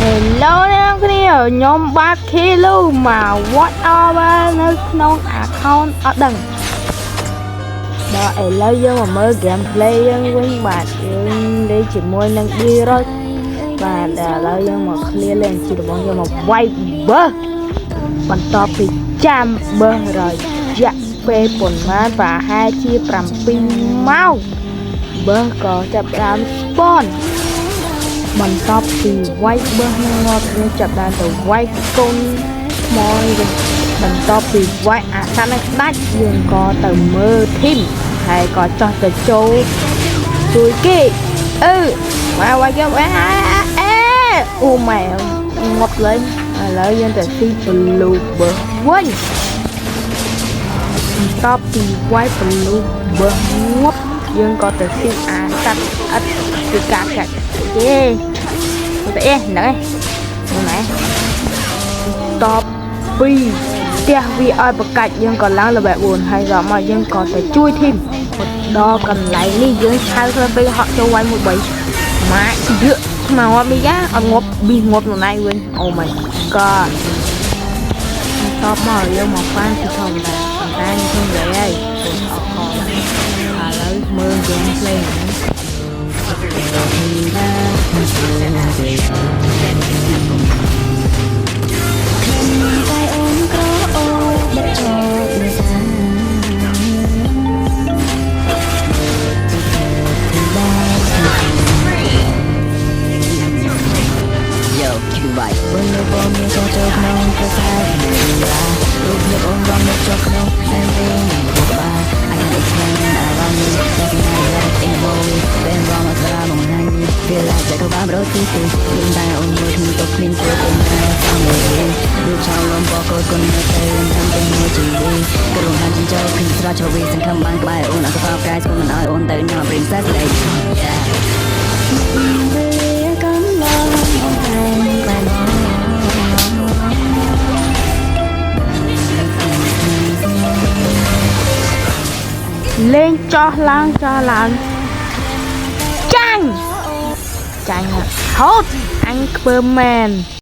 Hello អ្នកគ្នាខ្ញុំបាទ Kilo មក Watch Over នៅក្នុង account អត់ដឹងដល់ឥឡូវយើងមកមើល gameplay យើងវិញបាទយើងលេងជាមួយនឹង D-Rock បាទឥឡូវយើងមក clear លេងជារបស់យើងមក wipe burst បន្ទាប់ពីចាំ burst រយៈពេលប៉ុន្មានប្រហែលជា7ម៉ោង burst ក៏ចាប់ផ្ដើម spawn បន្ទាប់ពីវាយបឺសនឹងងាប់យើងចាប់បានទៅវាយកូនថ្មវិញបន្ទាប់ពីវាយអាសន្ននឹងដាច់យើងក៏ទៅមើលធីមហើយក៏ចោះទៅចូលជួយគេមកវាយគេអូម៉ែងាប់លេងឥឡូវយើងទៅទី blue burst វិញបន្ទាប់ពីវាយ blue burst ងាប់យើងក៏ទៅទីអាសន្នអត់ពីការកាច់ទេទៅហ្នឹងហ្នឹងតប2ផ្ទះវាឲ្យបកាច់យើងក៏ឡើងលេខ4ហើយដល់មកយើងក៏ទៅជួយធីមដល់កន្លែងនេះយើងឆៅធ្វើពេលហក់ចូលវាយមួយ3ម៉ាក់យើស្មៅអត់មីយ៉ាអត់ងាប់ប៊ីងាប់ខ្លួនឯងវិញអូម៉ៃgod តបមកយើងមកហ្វានពីធម្មតាប៉ុន្តែខ្ញុំនិយាយហើយអត់ខឥឡូវមើល gameplay រត់ទីទីមានតែអូនមួយខ្ញុំទៅគ្មានព្រោះអូនតែសំមួយដូចចោលលំបកកូននៅតែតាមទៅមួយជីវីក៏រំខានចិញ្ចោខ្ញុំស្រោចចូលវិញសង្ឃឹមបានក្បែរអូនអត់ស្បកាយស្គមមិនឲ្យអូនទៅញ៉ាំ princess lady លេងចោះឡើងចាញ់ហូតអញខ្ពើមែន